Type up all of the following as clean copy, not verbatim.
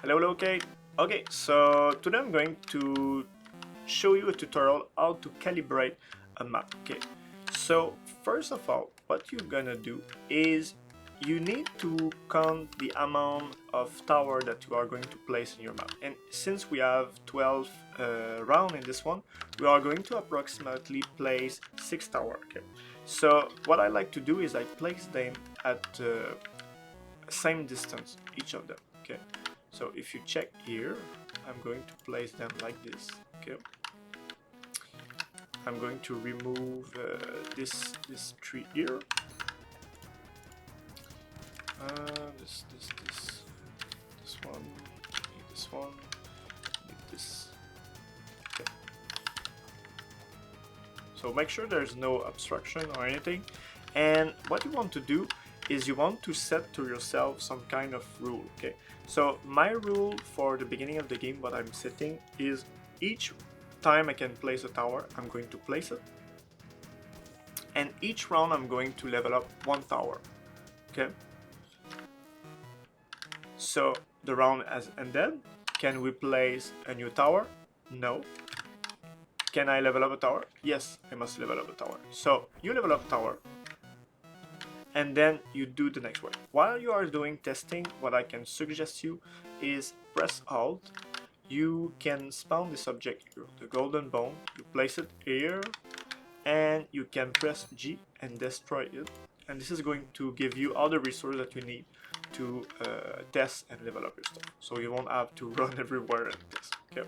Hello, hello, Kate. Okay, so today I'm going to show you a tutorial how to calibrate a map. Okay, so first of all, what you're gonna do is you need to count the amount of tower that you are going to place in your map. And since we have 12 round in this one, we are going to approximately place 6 tower. Okay, so what I like to do is I place them at same distance, each of them. Okay, so if you check here, I'm going to place them like this. Okay, I'm going to remove this tree here. This one, need this one, need this. Okay. So make sure there's no obstruction or anything. And what you want to do is you want to set to yourself some kind of rule. Okay, so my rule for the beginning of the game, what I'm setting is each time I can place a tower, I'm going to place it, and each round I'm going to level up one tower. Okay, so the round has ended. Can we place a new tower? No. Can I level up a tower? Yes, I must level up a tower. So you level up a tower, and then you do the next way. While you are doing testing, what I can suggest you is press Alt. You can spawn this object here, the golden bone. You place it here, and you can press G and destroy it. And this is going to give you all the resources that you need to test and level up your stuff. So you won't have to run everywhere and test. Okay.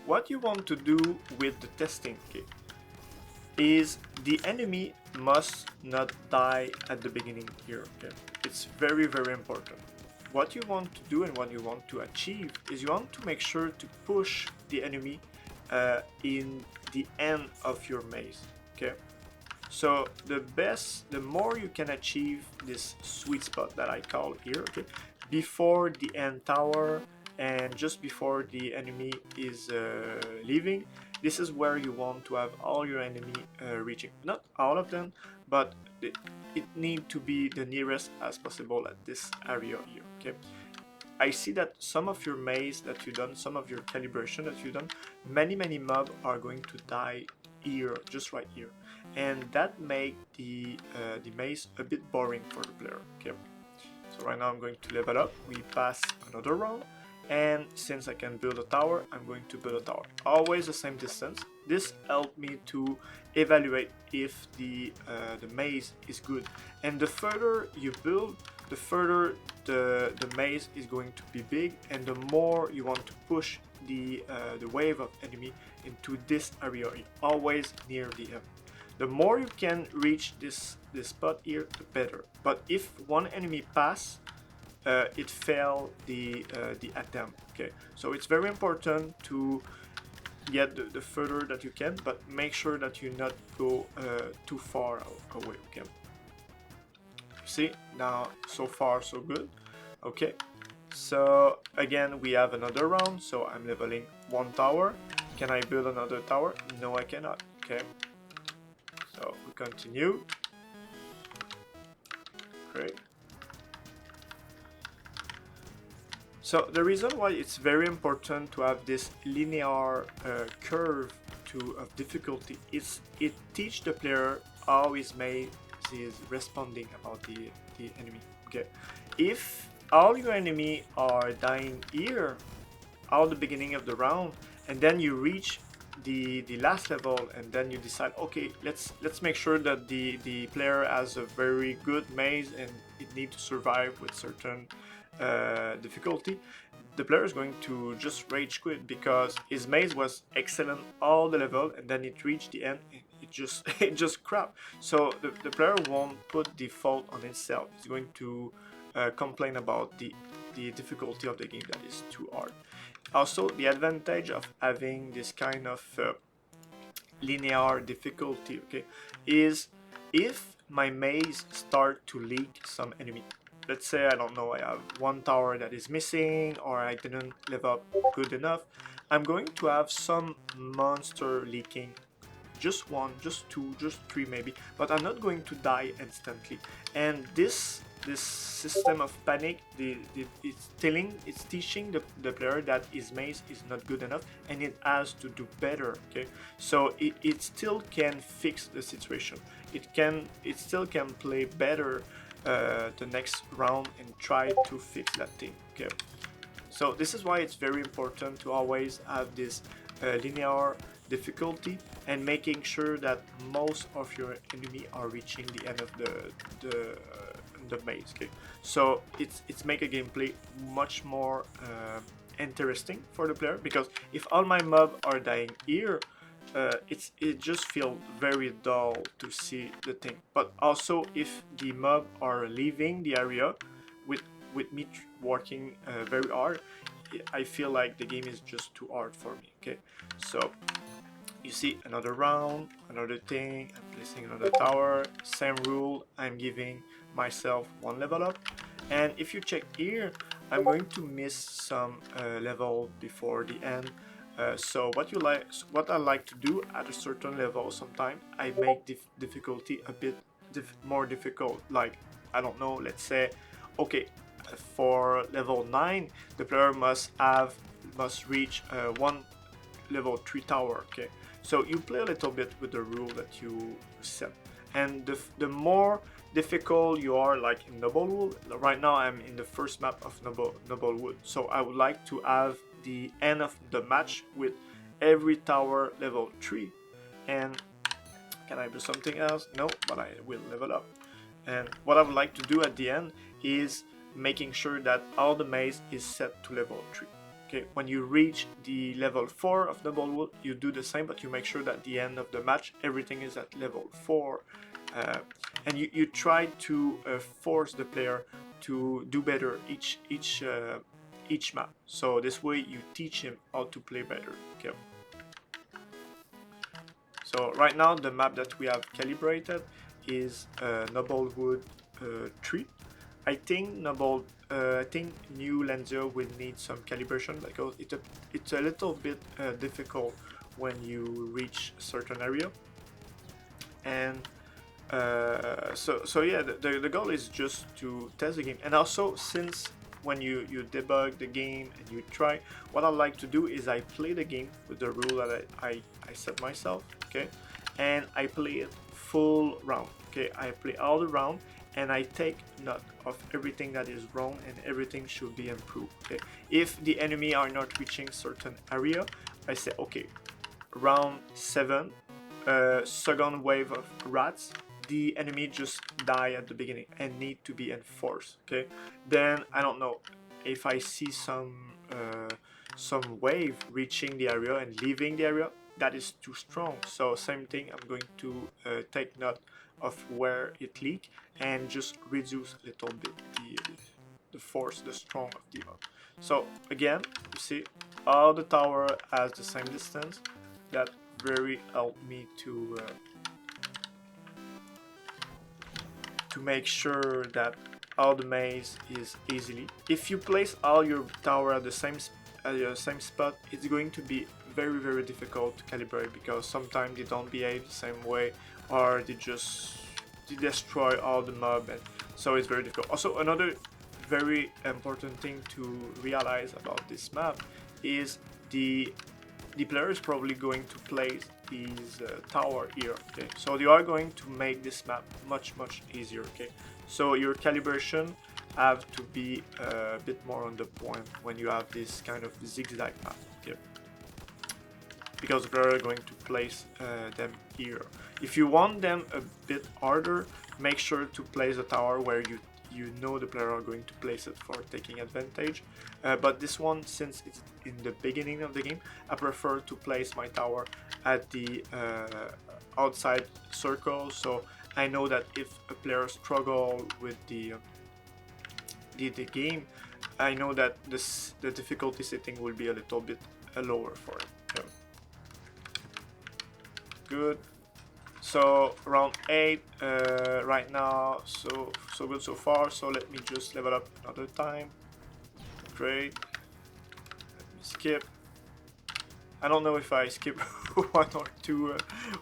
What you want to do with the testing kit is the enemy must not die at the beginning here. Okay? It's very, very important. What you want to do and what you want to achieve is you want to make sure to push the enemy in the end of your maze. Okay, so the more you can achieve this sweet spot that I call here, okay, before the end tower and just before the enemy is leaving, this is where you want to have all your enemy reaching. Not all of them, but it need to be the nearest as possible at this area here. Okay, I see that some of your maze that you done, some of your calibration that you done, many mobs are going to die here, just right here, and that make the maze a bit boring for the player. Okay, so right now I'm going to level up. We pass another round, and since I can build a tower, I'm going to build a tower. Always the same distance. This helped me to evaluate if the maze is good, and the further you build, the further the maze is going to be big, and the more you want to push the wave of enemy into this area, always near the end. The more you can reach this spot here, the better. But if one enemy pass, it failed the attempt. Okay, so it's very important to get the further that you can, but make sure that you not go too far away. Okay, see, now so far so good. Okay, so again we have another round, so I'm leveling one tower. Can I build another tower? No, I cannot. Okay, so we continue. Great. So the reason why it's very important to have this linear curve of difficulty is it teaches the player how his maze is responding about the enemy. Okay, if all your enemy are dying here at the beginning of the round, and then you reach the last level, and then you decide, okay, let's make sure that the player has a very good maze and it needs to survive with certain difficulty, the player is going to just rage quit because his maze was excellent all the level, and then it reached the end and it just crap. So the player won't put the fault on himself. He's going to complain about the difficulty of the game that is too hard. Also, the advantage of having this kind of linear difficulty, okay, is if my maze start to leak some enemy. Let's say, I don't know, I have one tower that is missing, or I didn't live up good enough, I'm going to have some monster leaking. Just one, just two, just three maybe, but I'm not going to die instantly. And this this system of panic, it's teaching the player that his maze is not good enough and it has to do better. Okay, so it still can fix the situation. It still can play better the next round and try to fix that thing. Okay, so this is why it's very important to always have this linear difficulty and making sure that most of your enemy are reaching the end of the maze. Okay, so it's make a gameplay much more interesting for the player, because if all my mobs are dying here, it just feels very dull to see the thing. But also if the mob are leaving the area with me working very hard, I feel like the game is just too hard for me. Okay, so you see another round, another thing, I'm placing another tower, same rule, I'm giving myself 1 level up. And if you check here, I'm going to miss some level before the end. So what I like to do at a certain level, sometimes I make difficulty a bit more difficult. Like, I don't know, let's say, okay, for level 9, the player must reach 1 level 3 tower. Okay, so you play a little bit with the rule that you set, and the more difficult you are, like in Noblewood. Right now I'm in the first map of Noblewood, so I would like to have the end of the match with every tower level 3. And can I do something else? No, but I will level up. And what I would like to do at the end is making sure that all the maze is set to level 3. Okay, when you reach the level 4 of Noblewood, you do the same, but you make sure that at the end of the match everything is at level 4. And you try to force the player to do better each map. So this way you teach him how to play better. Okay. So right now the map that we have calibrated is Noblewood 3. I think New Landia will need some calibration, because it's a little bit difficult when you reach a certain area. And so yeah, the goal is just to test the game. And also, since when you debug the game and you try, what I like to do is I play the game with the rule that I set myself. Okay, and I play it full round. Okay, I play all the round and I take note of everything that is wrong and everything should be improved. Okay, if the enemy are not reaching certain area, I say, okay, round 7, second wave of rats, the enemy just die at the beginning and need to be enforced. Okay, then I don't know, if I see some wave reaching the area and leaving the area, that is too strong. So same thing, I'm going to take note of where it leak and just reduce a little bit the force, the strong of the mob. So again, you see all the tower has the same distance. That very helped me to make sure that all the maze is easily. If you place all your tower at the same spot, it's going to be very difficult to calibrate, because sometimes they don't behave the same way, or they destroy all the mob, and so it's very difficult. Also, another very important thing to realize about this map is the player is probably going to place his tower here. Okay, so they are going to make this map much easier. Okay, so your calibration have to be a bit more on the point when you have this kind of zigzag map. Okay, because we're going to place them here. If you want them a bit harder, make sure to place a tower where you know the player are going to place it for taking advantage. But this one, since it's in the beginning of the game, I prefer to place my tower at the outside circle, so I know that if a player struggle with the game, I know that the difficulty setting will be a little bit lower for it. Yeah. Good. So round 8 right now, so good so far. So let me just level up another time. Great. Let me skip. I don't know if I skip 1 or 2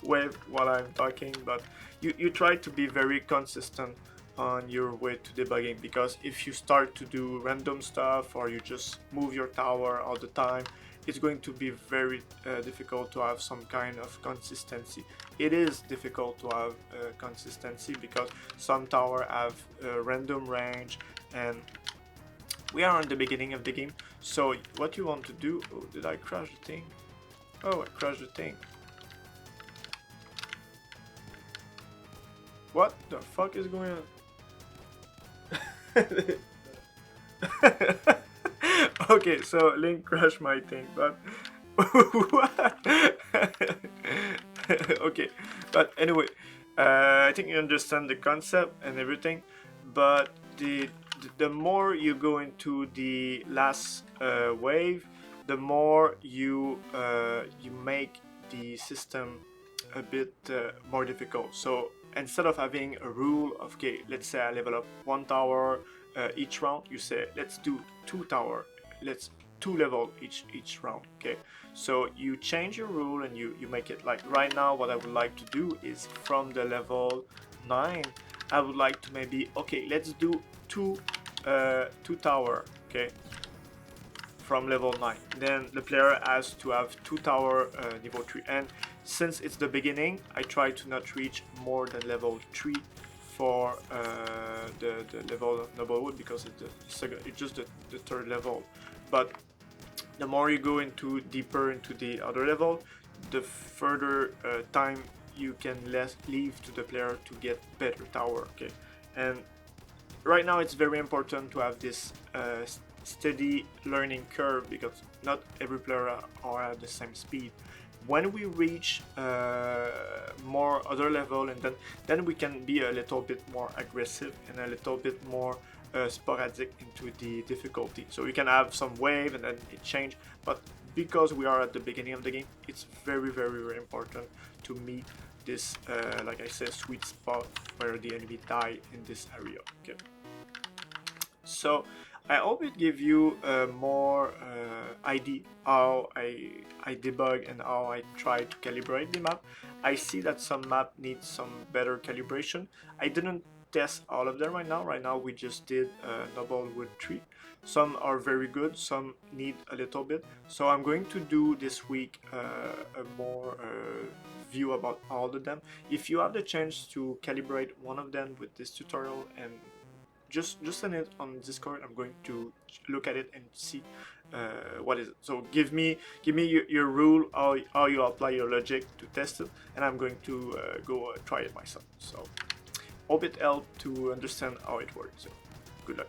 waves while I'm talking, but you try to be very consistent on your way to debugging, because if you start to do random stuff or you just move your tower all the time, it's going to be very difficult to have some kind of consistency. It is difficult to have consistency because some tower have random range, and we are on the beginning of the game. So what you want to do... Oh, did I crash the thing? Oh, I crashed the thing. What the fuck is going on? Okay, so Link crashed my thing, but what? Okay, but anyway, I think you understand the concept and everything, but the more you go into the last wave, the more you make the system a bit more difficult. So instead of having a rule of, okay, let's say I level up 1 tower each round, you say let's do 2 tower, let's 2 level each round. Okay, so you change your rule and you make it like right now. What I would like to do is from the level 9, I would like to maybe, okay, let's do 2 tower, okay, from level 9. Then the player has to have 2 tower level 3, and since it's the beginning, I try to not reach more than level 3 for the level of Noblewood, because it's just the 3rd level. But the more you go into deeper into the other level, the further time you can leave to the player to get better tower. Okay, and right now it's very important to have this steady learning curve, because not every player are at the same speed. When we reach more other level, and then we can be a little bit more aggressive and a little bit more sporadic into the difficulty. So we can have some wave and then it change, but because we are at the beginning of the game, it's very important to meet this like I said, sweet spot where the enemy die in this area. Okay, so I hope it give you more idea how I debug and how I try to calibrate the map. I see that some map needs some better calibration. I didn't test all of them right now. Right now we just did Noblewood 3. Some are very good, some need a little bit. So I'm going to do this week a more view about all of them. If you have the chance to calibrate one of them with this tutorial, and just send it on Discord, I'm going to look at it and see what is it. So give me your rule, how you apply your logic to test it, and I'm going to go try it myself. So hope it helped to understand how it works. So good luck.